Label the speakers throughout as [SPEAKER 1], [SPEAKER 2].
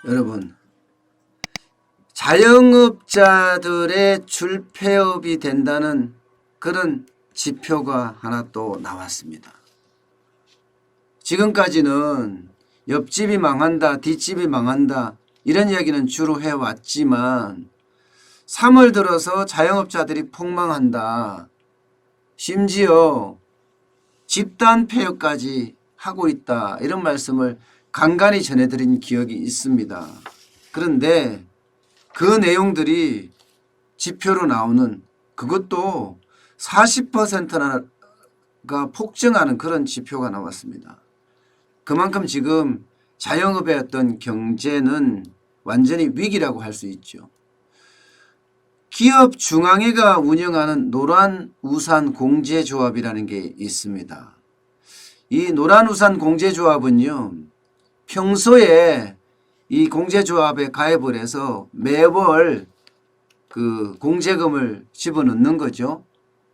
[SPEAKER 1] 여러분, 자영업자들의 줄폐업이 된다는 그런 지표가 하나 또 나왔습니다. 지금까지는 옆집이 망한다, 뒷집이 망한다 이런 이야기는 주로 해왔지만 3월 들어서 자영업자들이 폭망한다. 심지어 집단 폐업까지 하고 있다. 이런 말씀을 간간히 전해드린 기억이 있습니다. 그런데 그 내용들이 지표로 나오는 그것도 40%가 폭증하는 그런 지표가 나왔습니다. 그만큼 지금 자영업의 어떤 경제는 완전히 위기라고 할 수 있죠. 기업중앙회가 운영하는 노란우산공제조합이라는 게 있습니다. 이 노란우산공제조합은요, 평소에 이 공제조합에 가입을 해서 매월 그 공제금을 집어넣는 거죠.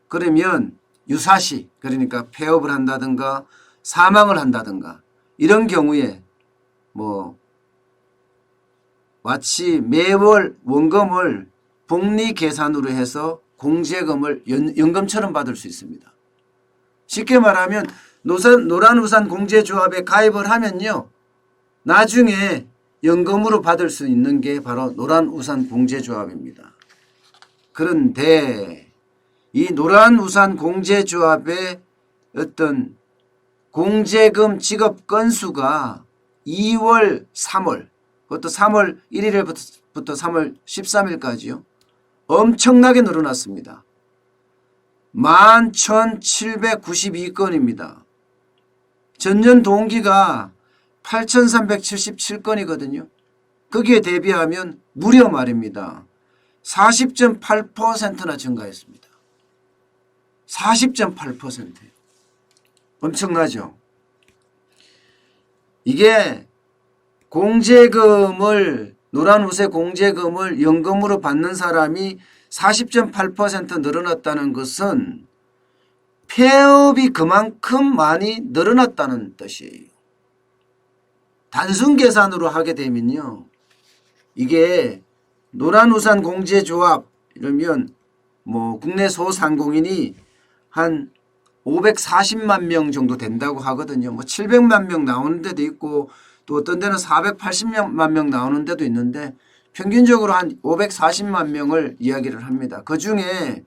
[SPEAKER 1] 그러면 유사시, 그러니까 폐업을 한다든가 사망을 한다든가 이런 경우에 마치 매월 원금을 복리 계산으로 해서 공제금을 연금처럼 받을 수 있습니다. 쉽게 말하면 노란우산 공제조합에 가입을 하면요, 나중에 연금으로 받을 수 있는 게 바로 노란우산 공제조합입니다. 그런데 이 노란우산 공제조합의 어떤 공제금 지급 건수가 2월, 3월, 그것도 3월 1일부터 3월 13일까지요. 엄청나게 늘어났습니다. 11,792건입니다. 전년 동기가 8,377건이거든요. 거기에 대비하면 무려 말입니다. 40.8%나 증가했습니다. 40.8%. 엄청나죠? 이게 공제금을 노란우세 공제금을 연금으로 받는 사람이 40.8% 늘어났다는 것은 폐업이 그만큼 많이 늘어났다는 뜻이에요. 단순 계산으로 하게 되면요, 이게 노란우산 공제조합 이러면 국내 소상공인이 한 540만 명 정도 된다고 하거든요. 700만 명 나오는 데도 있고 또 어떤 데는 480만 명 나오는 데도 있는데 평균적으로 한 540만 명을 이야기를 합니다. 그중에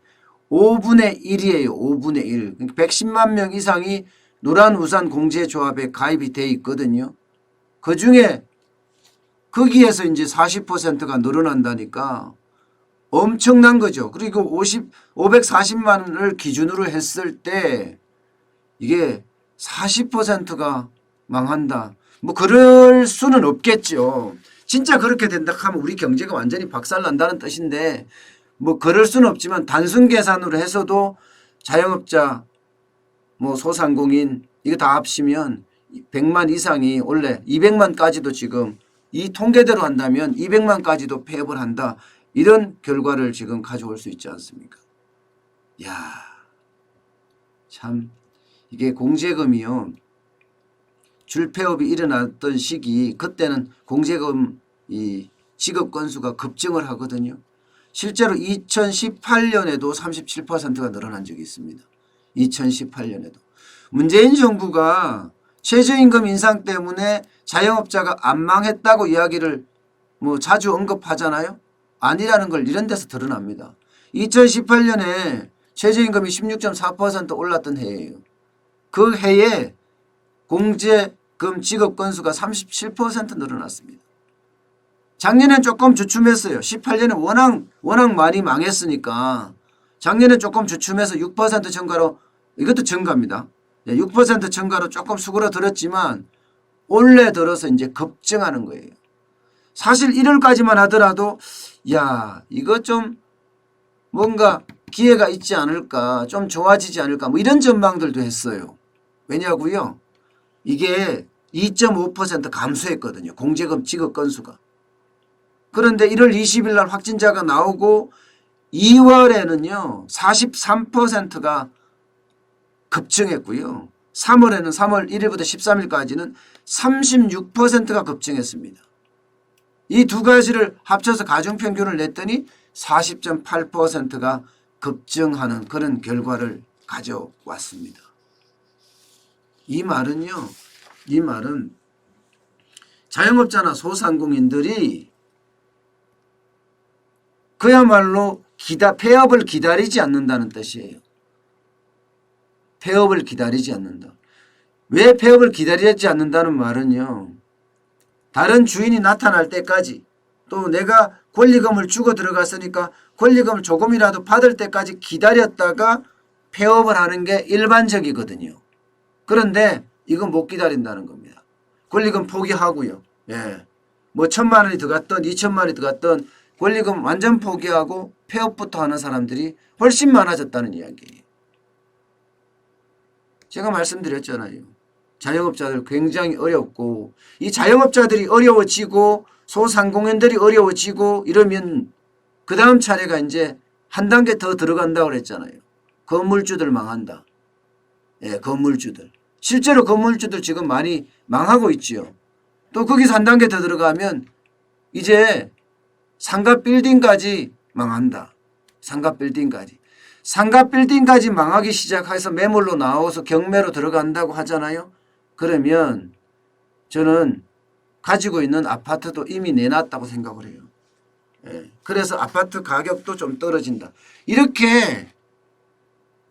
[SPEAKER 1] 5분의 1이에요. 5분의 1. 그러니까 110만 명 이상이 노란우산 공제조합에 가입이 돼 있거든요. 그중에 거기에서 이제 40%가 늘어난다니까 엄청난 거죠. 그리고 540만을 기준으로 했을 때 이게 40%가 망한다. 그럴 수는 없겠죠. 진짜 그렇게 된다 하면 우리 경제가 완전히 박살난다는 뜻인데 그럴 수는 없지만 단순 계산으로 해서도 자영업자 소상공인 이거 다 합치면 100만 이상이 원래 200만까지도 지금 이 통계대로 한다면 200만까지도 폐업을 한다. 이런 결과를 지금 가져올 수 있지 않습니까? 야, 참 이게 공제금이요. 줄폐업이 일어났던 시기 그때는 공제금 이 지급 건수가 급증을 하거든요. 실제로 2018년에도 37%가 늘어난 적이 있습니다. 2018년에도. 문재인 정부가 최저임금 인상 때문에 자영업자가 안 망했다고 이야기를 자주 언급하잖아요. 아니라는 걸 이런 데서 드러납니다. 2018년에 최저임금이 16.4% 올랐던 해예요. 그 해에 공제금 지급 건수가 37% 늘어났습니다. 작년엔 조금 주춤했어요. 18년에 워낙 많이 망했으니까 작년에 조금 주춤해서 6% 증가로, 이것도 증가입니다. 6% 증가로 조금 수그러들었지만 올해 들어서 이제 급증하는 거예요. 사실 1월까지만 하더라도 이거 좀 뭔가 기회가 있지 않을까, 좀 좋아지지 않을까 이런 전망들도 했어요. 왜냐고요? 이게 2.5% 감소했거든요. 공제금 지급 건수가. 그런데 1월 20일 날 확진자가 나오고 2월에는요 43%가 급증했고요. 3월에는 3월 1일부터 13일까지는 36%가 급증했습니다. 이 두 가지를 합쳐서 가중평균을 냈더니 40.8%가 급증하는 그런 결과를 가져왔습니다. 이 말은요. 이 말은 자영업자나 소상공인들이 그야말로 폐업을 기다리지 않는다는 뜻이에요. 폐업을 기다리지 않는다. 왜 폐업을 기다리지 않는다는 말은요. 다른 주인이 나타날 때까지 또 내가 권리금을 주고 들어갔으니까 권리금을 조금이라도 받을 때까지 기다렸다가 폐업을 하는 게 일반적이거든요. 그런데 이건 못 기다린다는 겁니다. 권리금 포기하고요. 예. 뭐 1,000만 원이 들어갔던 2,000만 원이 들어갔던 권리금 완전 포기하고 폐업부터 하는 사람들이 훨씬 많아졌다는 이야기예요. 제가 말씀드렸잖아요. 자영업자들 굉장히 어렵고 이 자영업자들이 어려워지고 소상공인들이 어려워지고 이러면 그 다음 차례가 이제 한 단계 더 들어간다고 그랬잖아요. 건물주들 망한다. 예, 건물주들. 실제로 건물주들 지금 많이 망하고 있지요. 또 거기서 한 단계 더 들어가면 이제 상가 빌딩까지 망한다. 상가 빌딩까지. 상가 빌딩까지 망하기 시작해서 매물로 나와서 경매로 들어간다고 하잖아요. 그러면 저는 가지고 있는 아파트도 이미 내놨다고 생각을 해요. 예. 그래서 아파트 가격도 좀 떨어진다. 이렇게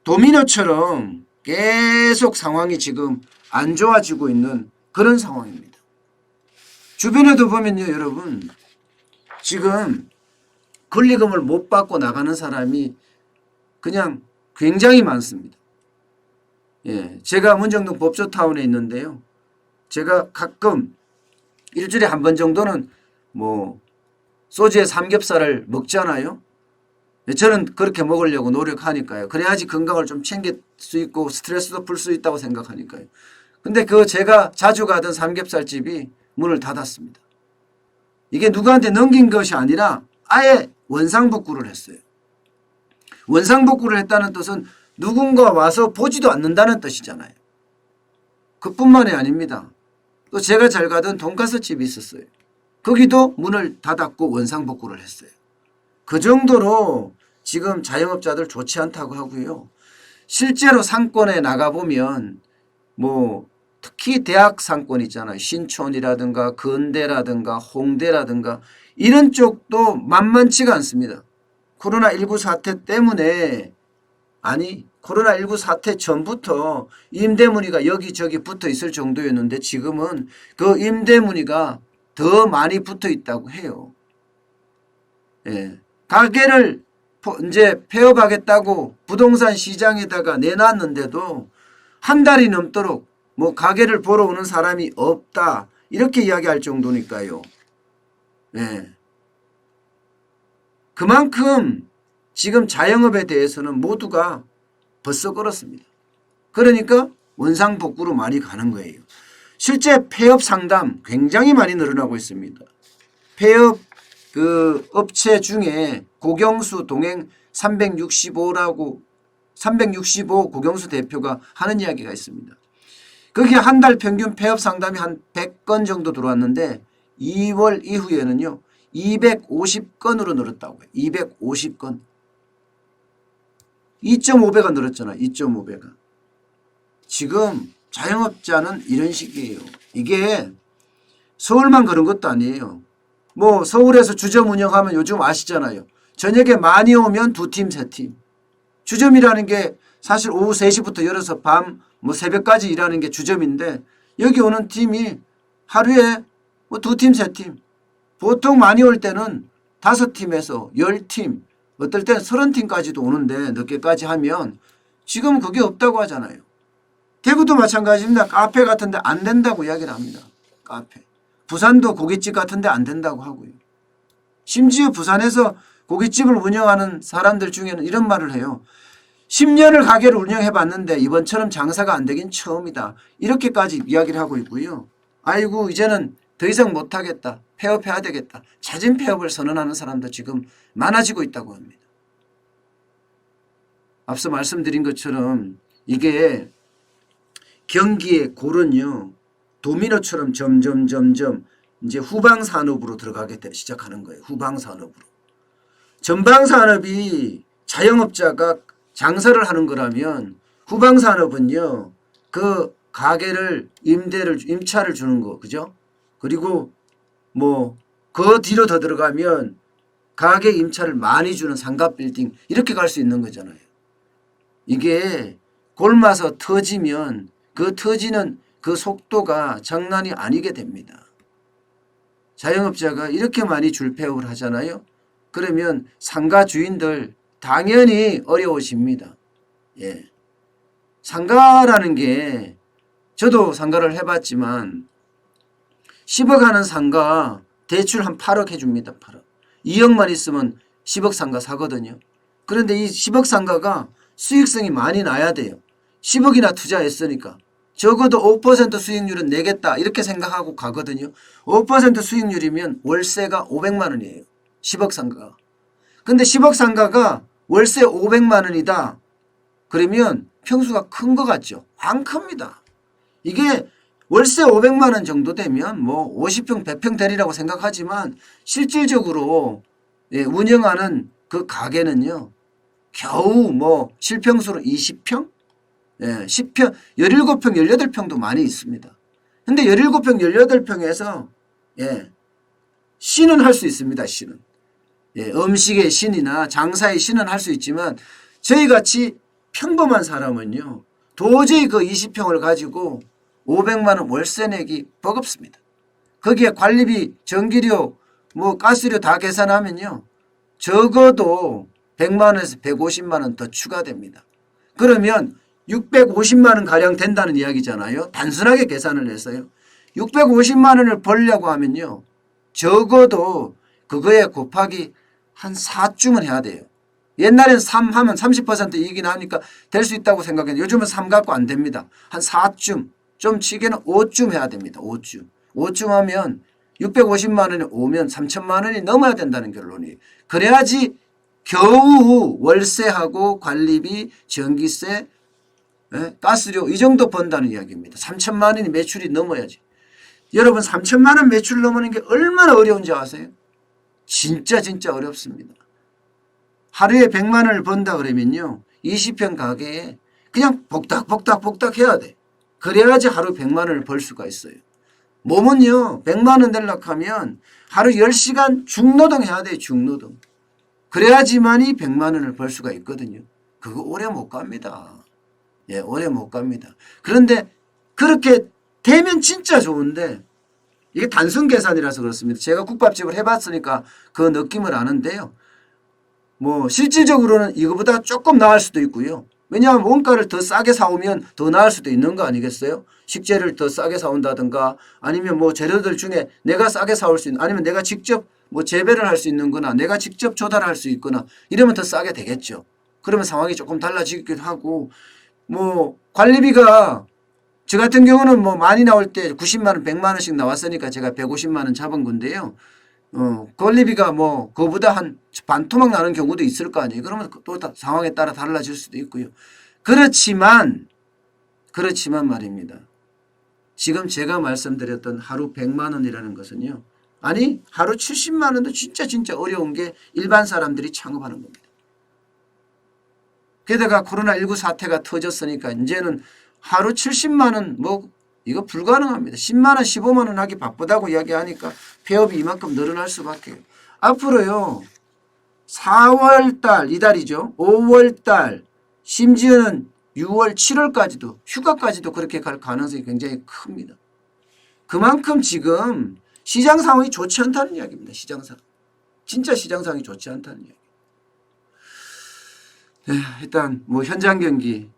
[SPEAKER 1] 도미노처럼 계속 상황이 지금 안 좋아지고 있는 그런 상황입니다. 주변에도 보면요, 여러분. 지금 권리금을 못 받고 나가는 사람이 그냥 굉장히 많습니다. 예, 제가 문정동 법조타운에 있는데요. 제가 가끔 일주일에 한 번 정도는 뭐 소주에 삼겹살을 먹잖아요. 저는 그렇게 먹으려고 노력하니까요. 그래야지 건강을 좀 챙길 수 있고 스트레스도 풀 수 있다고 생각하니까요. 근데 그 제가 자주 가던 삼겹살집이 문을 닫았습니다. 이게 누구한테 넘긴 것이 아니라 아예 원상복구를 했어요. 원상복구를 했다는 뜻은 누군가 와서 보지도 않는다는 뜻이잖아요. 그뿐만이 아닙니다. 또 제가 잘 가던 돈가스 집이 있었어요. 거기도 문을 닫았고 원상복구를 했어요. 그 정도로 지금 자영업자들 좋지 않다고 하고요. 실제로 상권에 나가보면 뭐 특히 대학 상권 있잖아요. 신촌이라든가 건대라든가 홍대라든가 이런 쪽도 만만치가 않습니다. 코로나19 사태 때문에 코로나19 사태 전부터 임대문의가 여기저기 붙어 있을 정도였는데 지금은 그 임대문의가 더 많이 붙어 있다고 해요. 예. 가게를 이제 폐업하겠다고 부동산 시장에다가 내놨는데도 한 달이 넘도록 뭐 가게를 보러 오는 사람이 없다. 이렇게 이야기할 정도니까요. 예. 그만큼 지금 자영업에 대해서는 모두가 벌써 끌었습니다. 그러니까 원상복구로 많이 가는 거예요. 실제 폐업 상담 굉장히 많이 늘어나고 있습니다. 폐업 그 업체 중에 고경수 동행 365 고경수 대표가 하는 이야기가 있습니다. 거기에 한 달 평균 폐업 상담이 한 100건 정도 들어왔는데 2월 이후에는요 250건으로 늘었다고요. 250건. 2.5배가 늘었잖아요. 2.5배가. 지금 자영업자는 이런 식이에요. 이게 서울만 그런 것도 아니에요. 뭐 서울에서 주점 운영하면 요즘 아시잖아요. 저녁에 많이 오면 2팀, 3팀. 주점이라는 게 사실 오후 3시부터 열어서 밤 뭐 새벽까지 일하는 게 주점인데 여기 오는 팀이 하루에 뭐 2팀, 3팀. 보통 많이 올 때는 5팀에서 10팀, 어떨 때는 30팀까지도 오는데 늦게까지 하면 지금 그게 없다고 하잖아요. 대구도 마찬가지입니다. 카페 같은데 안 된다고 이야기를 합니다. 카페. 부산도 고깃집 같은데 안 된다고 하고요. 심지어 부산에서 고깃집을 운영하는 사람들 중에는 이런 말을 해요. 10년을 가게를 운영해봤는데 이번처럼 장사가 안 되긴 처음이다. 이렇게까지 이야기를 하고 있고요. 아이고 이제는 더 이상 못하겠다. 폐업해야 되겠다. 잦은 폐업을 선언하는 사람도 지금 많아지고 있다고 합니다. 앞서 말씀드린 것처럼 이게 경기의 골은요. 도미노처럼 점점 이제 후방 산업으로 들어가게 시작하는 거예요. 후방 산업으로. 전방 산업이 자영업자가 장사를 하는 거라면 후방 산업은요. 그 가게를 임차를 주는 거. 그죠? 그리고 뭐 그 뒤로 더 들어가면 가게 임차를 많이 주는 상가 빌딩 이렇게 갈 수 있는 거잖아요. 이게 골마서 터지면 그 터지는 그 속도가 장난이 아니게 됩니다. 자영업자가 이렇게 많이 줄폐업을 하잖아요. 그러면 상가 주인들 당연히 어려우십니다. 예. 상가라는 게 저도 상가를 해봤지만 10억 하는 상가 대출 한 8억 해줍니다. 8억. 2억만 있으면 10억 상가 사거든요. 그런데 이 10억 상가가 수익성이 많이 나야 돼요. 10억이나 투자했으니까. 적어도 5% 수익률은 내겠다 이렇게 생각하고 가거든요. 5% 수익률이면 월세가 500만 원이에요. 10억 상가가. 근데 10억 상가가 월세 500만 원이다. 그러면 평수가 큰 것 같죠. 안 큽니다. 이게 월세 500만 원 정도 되면 뭐 50평 100평 되리라고 생각하지만 실질적으로 운영하는 그 가게는요. 겨우 뭐 실평수로 20평? 10평, 17평, 18평도 많이 있습니다. 근데 17평, 18평에서 신은 할 수 있습니다. 신은. 음식의 신이나 장사의 신은 할 수 있지만 저희같이 평범한 사람은요. 도저히 그 20평을 가지고 500만 원 월세 내기 버겁습니다. 거기에 관리비, 전기료, 뭐 가스료 다 계산하면요. 적어도 100만 원에서 150만 원 더 추가됩니다. 그러면 650만 원 가량 된다는 이야기잖아요. 단순하게 계산을 해서요. 650만 원을 벌려고 하면요. 적어도 그거에 곱하기 한 4쯤은 해야 돼요. 옛날엔 3 하면 30% 이익이 나니까 될 수 있다고 생각했는데 요즘은 3 갖고 안 됩니다. 한 4쯤, 좀 치게는 5쯤 해야 됩니다. 5쯤. 5쯤 하면 650만 원이 오면 3천만 원이 넘어야 된다는 결론이에요. 그래야지 겨우 월세하고 관리비, 전기세, 가스료 이 정도 번다는 이야기입니다. 3천만 원이 매출이 넘어야지. 여러분 3천만 원 매출 넘는 게 얼마나 어려운지 아세요? 진짜 어렵습니다. 하루에 100만 원을 번다 그러면요. 20평 가게에 그냥 복닥 해야 돼. 그래야지 하루 100만 원을 벌 수가 있어요. 몸은요. 100만 원 되려고 하면 하루 10시간 중노동 해야 돼요. 중노동. 그래야지만이 100만 원을 벌 수가 있거든요. 그거 오래 못 갑니다. 오래 못 갑니다. 그런데 그렇게 되면 진짜 좋은데 이게 단순 계산이라서 그렇습니다. 제가 국밥집을 해봤으니까 그 느낌을 아는데요. 뭐 실질적으로는 이거보다 조금 나을 수도 있고요. 왜냐하면 원가를 더 싸게 사오면 더 나을 수도 있는 거 아니겠어요? 식재를 더 싸게 사온다든가 아니면 뭐 재료들 중에 내가 싸게 사올 수 있는 아니면 내가 직접 뭐 재배를 할 수 있는 거나 내가 직접 조달할 수 있거나 이러면 더 싸게 되겠죠. 그러면 상황이 조금 달라지기도 하고 뭐 관리비가 저 같은 경우는 뭐 많이 나올 때 90만 원, 100만 원씩 나왔으니까 제가 150만 원 잡은 건데요. 관리비가 뭐 그거보다 한 반토막 나는 경우도 있을 거 아니에요. 그러면 또 상황에 따라 달라질 수도 있고요. 그렇지만 말입니다. 지금 제가 말씀드렸던 하루 100만 원이라는 것은요. 아니 하루 70만 원도 진짜 어려운 게 일반 사람들이 창업하는 겁니다. 게다가 코로나19 사태가 터졌으니까 이제는 하루 70만 원 뭐 이거 불가능합니다. 10만 원 15만 원 하기 바쁘다고 이야기하니까 폐업이 이만큼 늘어날 수밖에. 앞으로요. 4월달 이달이죠. 5월달 심지어는 6월 7월까지도 휴가까지도 그렇게 갈 가능성이 굉장히 큽니다. 그만큼 지금 시장 상황이 좋지 않다는 이야기입니다. 시장 상황. 진짜 시장 상황이 좋지 않다는 이야기. 일단 뭐 현장 경기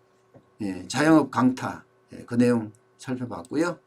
[SPEAKER 1] 자영업 강타 그 내용 살펴봤고요.